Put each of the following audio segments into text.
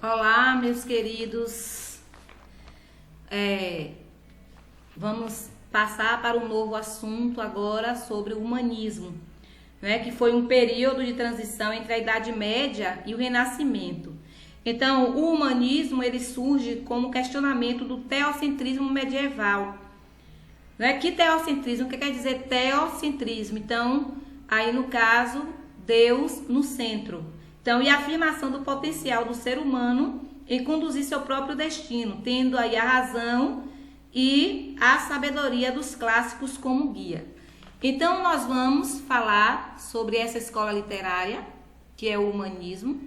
Olá, meus queridos. Vamos passar para um novo assunto agora sobre o humanismo, né, que foi um período de transição entre a Idade Média e o Renascimento. Então, o humanismo ele surge como questionamento do teocentrismo medieval. Né? Que teocentrismo? O que quer dizer teocentrismo? Então, aí no caso, Deus no centro. Então, e a afirmação do potencial do ser humano em conduzir seu próprio destino, tendo aí a razão e a sabedoria dos clássicos como guia. Então, nós vamos falar sobre essa escola literária, que é o humanismo,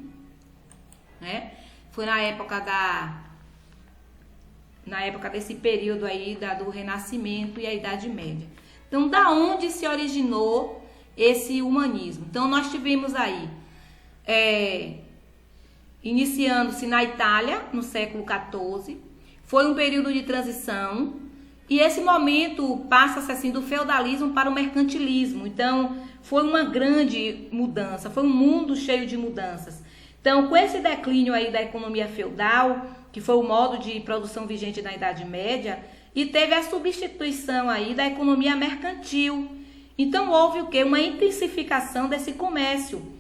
né? Foi na época desse período aí do Renascimento e a Idade Média. Então, da onde se originou esse humanismo? Então, nós tivemos aí iniciando-se na Itália, no século XIV, foi um período de transição, e esse momento passa-se assim do feudalismo para o mercantilismo. Então, foi uma grande mudança, foi um mundo cheio de mudanças. Então, com esse declínio aí da economia feudal, que foi o modo de produção vigente na Idade Média, e teve a substituição aí da economia mercantil. Então, houve o quê? Uma intensificação desse comércio.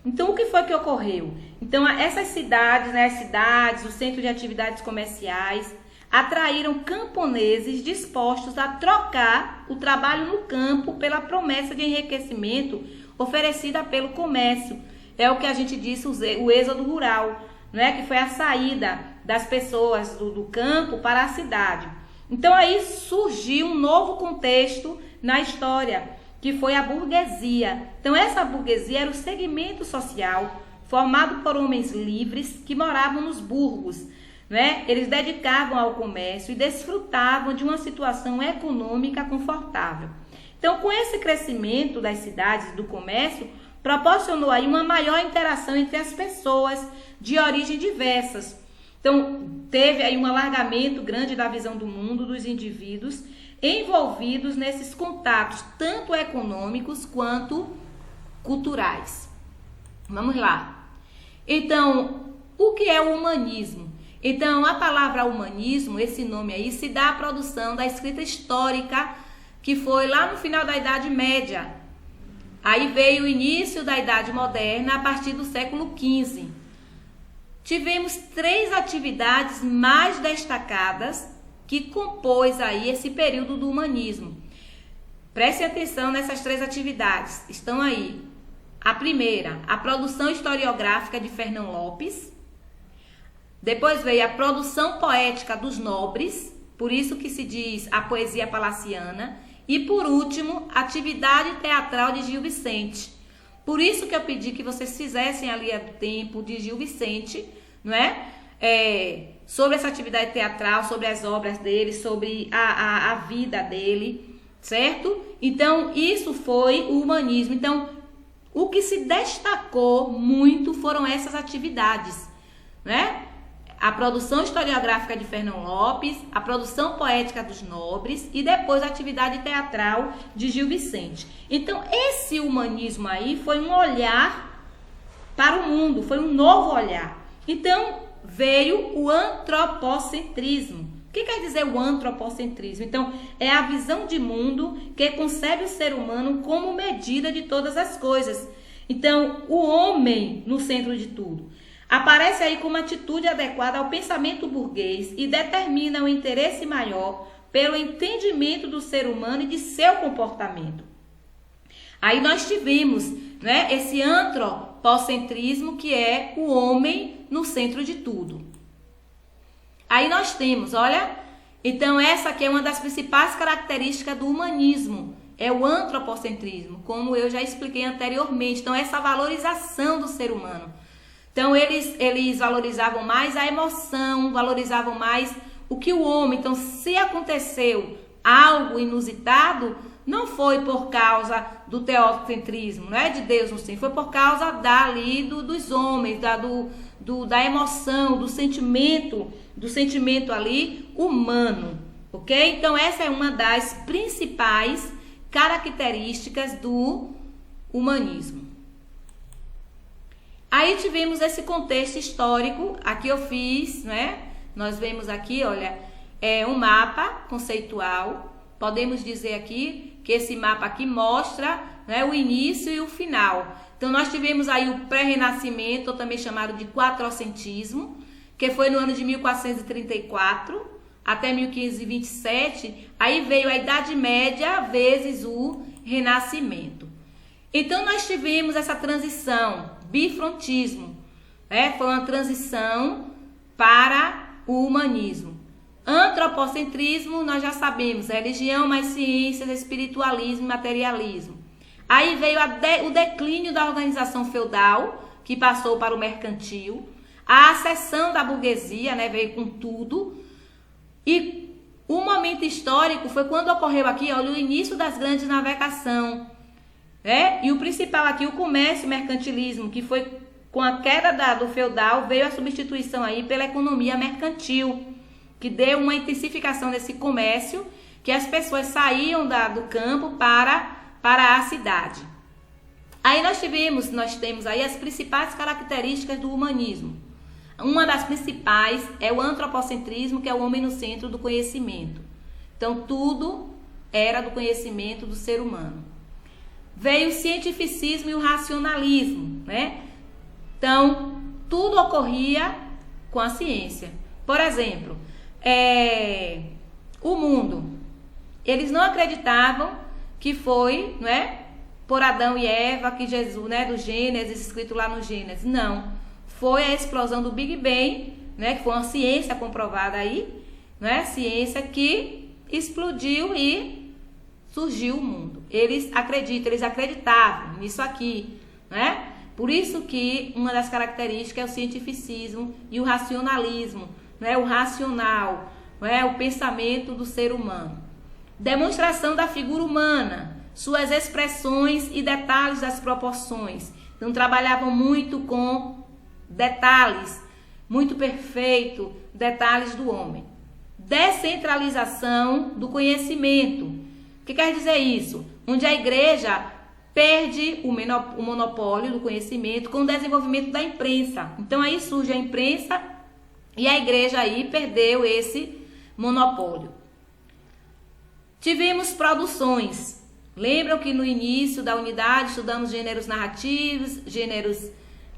Então, o que foi que ocorreu? Então, essas cidades, né, as cidades, o centro de atividades comerciais, atraíram camponeses dispostos a trocar o trabalho no campo pela promessa de enriquecimento oferecida pelo comércio. É o que a gente disse, o êxodo rural, né, que foi a saída das pessoas do campo para a cidade. Então, aí surgiu um novo contexto na história, que foi a burguesia. Então, essa burguesia era o segmento social formado por homens livres que moravam nos burgos, né? Eles dedicavam ao comércio e desfrutavam de uma situação econômica confortável. Então, com esse crescimento das cidades e do comércio, proporcionou aí uma maior interação entre as pessoas de origem diversas. Então, teve aí um alargamento grande da visão do mundo dos indivíduos envolvidos nesses contatos, tanto econômicos quanto culturais. Vamos lá. Então, o que é o humanismo? Então, a palavra humanismo, esse nome aí, se dá à produção da escrita histórica, que foi lá no final da Idade Média. Aí veio o início da Idade Moderna, a partir do século XV. Tivemos 3 atividades mais destacadas que compôs aí esse período do humanismo. Preste atenção nessas 3 atividades, estão aí. A primeira, a produção historiográfica de Fernão Lopes. Depois veio a produção poética dos nobres, por isso que se diz a poesia palaciana. E por último, a atividade teatral de Gil Vicente. Por isso que eu pedi que vocês fizessem a linha do tempo de Gil Vicente, não é? Sobre essa atividade teatral, sobre as obras dele, sobre a vida dele, certo? Então, isso foi o humanismo. Então, o que se destacou muito foram essas atividades, né? A produção historiográfica de Fernão Lopes, a produção poética dos nobres e depois a atividade teatral de Gil Vicente. Então, esse humanismo aí foi um olhar para o mundo, foi um novo olhar. Então, veio o antropocentrismo. O que quer dizer o antropocentrismo? Então, é a visão de mundo que concebe o ser humano como medida de todas as coisas. Então, o homem no centro de tudo. Aparece aí como atitude adequada ao pensamento burguês e determina o interesse maior pelo entendimento do ser humano e de seu comportamento. Aí nós tivemos, né, esse antropocentrismo, que é o homem no centro de tudo. Aí nós temos, olha, então essa aqui é uma das principais características do humanismo, é o antropocentrismo, como eu já expliquei anteriormente. Então, essa valorização do ser humano. Então, eles valorizavam mais a emoção, valorizavam mais o que o homem. Então, se aconteceu algo inusitado, não foi por causa do teocentrismo, não é de Deus no centro, foi por causa dos homens, da emoção, do sentimento ali humano, ok? Então, essa é uma das principais características do humanismo. Aí tivemos esse contexto histórico, aqui eu fiz, né? Nós vemos aqui, olha, um mapa conceitual. Podemos dizer aqui que esse mapa aqui mostra, né, o início e o final. Então nós tivemos aí o pré-renascimento, ou também chamado de quatrocentismo, que foi no ano de 1434 até 1527. Aí veio a Idade Média vezes o Renascimento. Então nós tivemos essa transição, bifrontismo, foi uma transição para o humanismo. Antropocentrismo, nós já sabemos, religião mais ciências, espiritualismo e materialismo. Aí veio o declínio da organização feudal, que passou para o mercantil. A ascensão da burguesia, né, veio com tudo. E o momento histórico foi quando ocorreu aqui, olha, o início das grandes navegações. E o principal aqui, o comércio e mercantilismo, que foi com a queda do feudal, veio a substituição aí pela economia mercantil, que deu uma intensificação desse comércio, que as pessoas saíam do campo para a cidade. Aí nós temos aí as principais características do humanismo. Uma das principais é o antropocentrismo, que é o homem no centro do conhecimento. Então tudo era do conhecimento do ser humano. Veio o cientificismo e o racionalismo, né? Então, tudo ocorria com a ciência. Por exemplo, o mundo. Eles não acreditavam que foi, por Adão e Eva, que Jesus, do Gênesis, escrito lá no Gênesis. Não. Foi a explosão do Big Bang, que foi uma ciência comprovada aí, ciência que explodiu e surgiu o mundo. Eles acreditavam nisso aqui, Por isso que uma das características é o cientificismo e o racionalismo, o racional, o pensamento do ser humano. Demonstração da figura humana, suas expressões e detalhes das proporções. Então trabalhavam muito com detalhes, muito perfeito, detalhes do homem. Descentralização do conhecimento. O que quer dizer isso? Onde a igreja perde o monopólio do conhecimento com o desenvolvimento da imprensa. Então aí surge a imprensa e a igreja aí perdeu esse monopólio. Tivemos produções. Lembram que no início da unidade estudamos gêneros narrativos, gêneros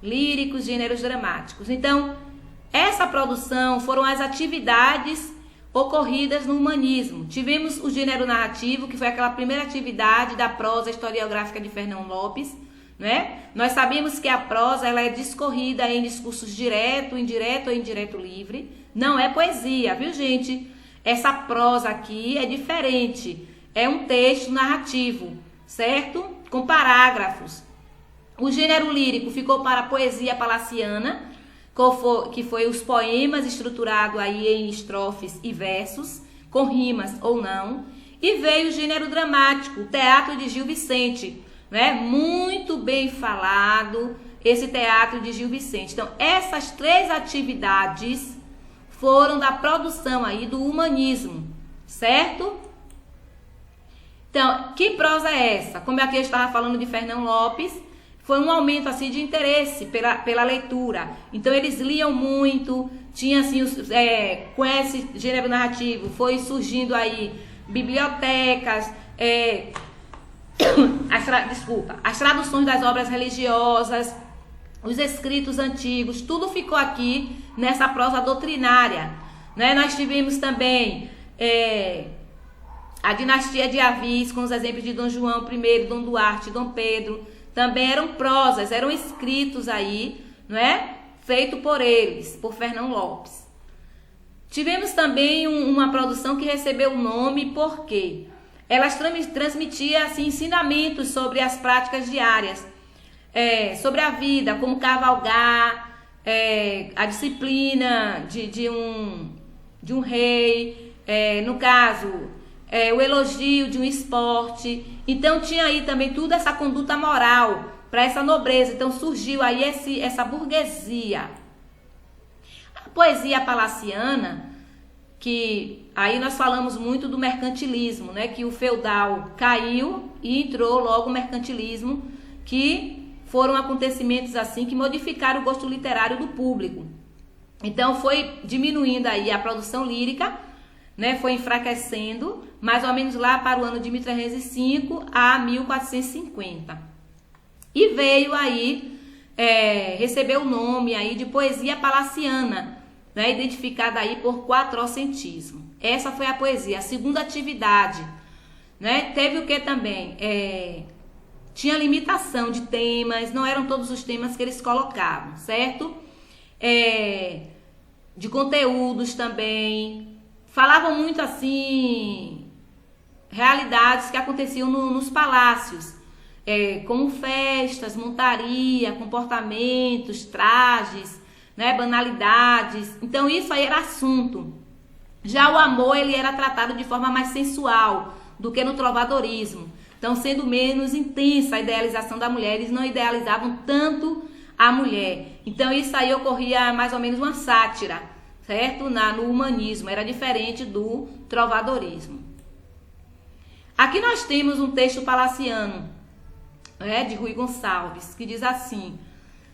líricos, gêneros dramáticos. Então, essa produção foram as atividades ocorridas no humanismo. Tivemos o gênero narrativo, que foi aquela primeira atividade da prosa historiográfica de Fernão Lopes, Nós sabemos que a prosa ela é discorrida em discursos direto, indireto ou indireto livre. Não é poesia, viu, gente? Essa prosa aqui é diferente. É um texto narrativo, certo? Com parágrafos. O gênero lírico ficou para a poesia palaciana, que foi os poemas estruturados aí em estrofes e versos, com rimas ou não. E veio o gênero dramático, o teatro de Gil Vicente, Muito bem falado, esse teatro de Gil Vicente. Então, essas três atividades foram da produção aí do humanismo, certo? Então, que prosa é essa? Como aqui eu estava falando de Fernão Lopes, foi um aumento assim de interesse pela leitura. Então eles liam muito, tinha assim, com esse gênero narrativo, foi surgindo aí bibliotecas, as traduções das obras religiosas, os escritos antigos, tudo ficou aqui nessa prosa doutrinária. Nós tivemos também a dinastia de Avis, com os exemplos de Dom João I, Dom Duarte, Dom Pedro. Também eram prosas, eram escritos aí, Feito por eles, por Fernão Lopes. Tivemos também uma produção que recebeu o nome porque elas transmitiam assim, ensinamentos sobre as práticas diárias, sobre a vida, como cavalgar, a disciplina de um rei, no caso, o elogio de um esporte. Então tinha aí também toda essa conduta moral para essa nobreza. Então surgiu aí essa burguesia. A poesia palaciana, que aí nós falamos muito do mercantilismo, que o feudal caiu e entrou logo o mercantilismo, que foram acontecimentos assim que modificaram o gosto literário do público. Então foi diminuindo aí a produção lírica, né? Foi enfraquecendo, mais ou menos lá para o ano de 1305 a 1450. E veio aí, recebeu o nome aí de poesia palaciana, né? Identificada aí por quatrocentismo. Essa foi a poesia, a segunda atividade, né? Teve o que também? Tinha limitação de temas, não eram todos os temas que eles colocavam, certo? De conteúdos também. Falavam muito assim, realidades que aconteciam nos palácios, como festas, montaria, comportamentos, trajes, né, banalidades. Então isso aí era assunto. Já o amor, ele era tratado de forma mais sensual do que no trovadorismo. Então, sendo menos intensa a idealização da mulher, eles não idealizavam tanto a mulher. Então, isso aí ocorria mais ou menos uma sátira, certo? No humanismo, era diferente do trovadorismo. Aqui nós temos um texto palaciano, de Rui Gonçalves, que diz assim,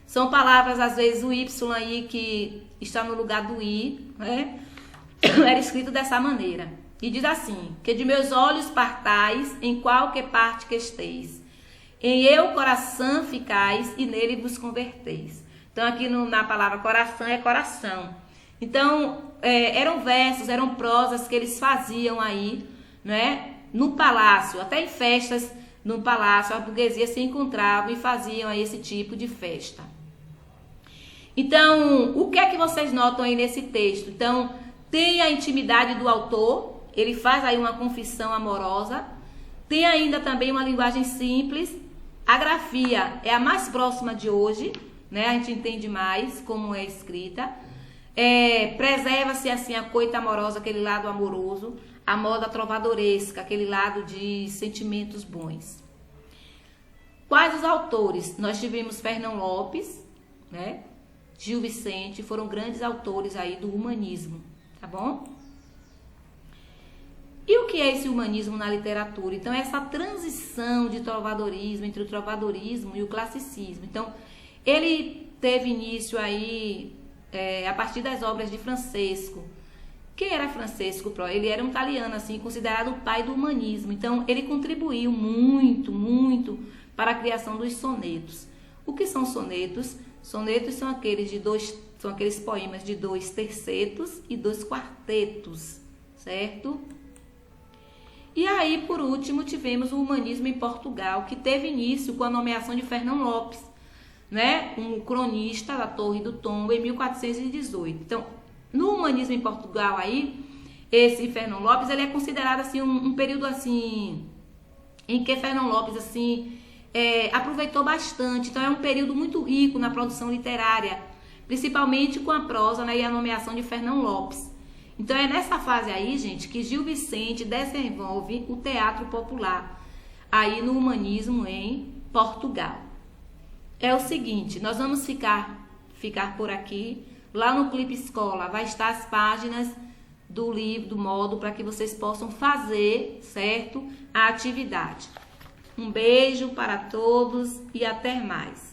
são palavras, às vezes, o Y aí que está no lugar do I, né? Era escrito dessa maneira. E diz assim, que de meus olhos partais em qualquer parte que esteis. Em eu coração ficais e nele vos converteis. Então aqui na palavra coração é coração. Então eram versos, eram prosas que eles faziam aí, né? No palácio, até em festas no palácio, a burguesia se encontrava e faziam aí esse tipo de festa. Então, o que é que vocês notam aí nesse texto? Então, tem a intimidade do autor, ele faz aí uma confissão amorosa, tem ainda também uma linguagem simples, a grafia é a mais próxima de hoje, né? A gente entende mais como é escrita, preserva-se assim a coita amorosa, aquele lado amoroso, a moda trovadoresca, aquele lado de sentimentos bons. Quais os autores? Nós tivemos Fernão Lopes, né? Gil Vicente, foram grandes autores aí do humanismo. Tá bom? E o que é esse humanismo na literatura? Então, essa transição de trovadorismo, entre o trovadorismo e o classicismo. Então, ele teve início aí a partir das obras de Francesco. Quem era Francesco Pro? Ele era um italiano, assim, considerado o pai do humanismo. Então, ele contribuiu muito, muito para a criação dos sonetos. O que são sonetos? Sonetos são aqueles poemas de 2 tercetos e 2 quartetos, certo? E aí, por último, tivemos o humanismo em Portugal, que teve início com a nomeação de Fernão Lopes, né? Um cronista da Torre do Tombo, em 1418. Então, no humanismo em Portugal aí, esse Fernão Lopes, ele é considerado assim um período assim em que Fernão Lopes assim aproveitou bastante. Então, é um período muito rico na produção literária, principalmente com a prosa, né, e a nomeação de Fernão Lopes. Então é nessa fase aí, gente, que Gil Vicente desenvolve o teatro popular aí no humanismo em Portugal. É o seguinte, nós vamos ficar por aqui. Lá no Clipe Escola vai estar as páginas do livro, do módulo, para que vocês possam fazer, certo, a atividade. Um beijo para todos e até mais.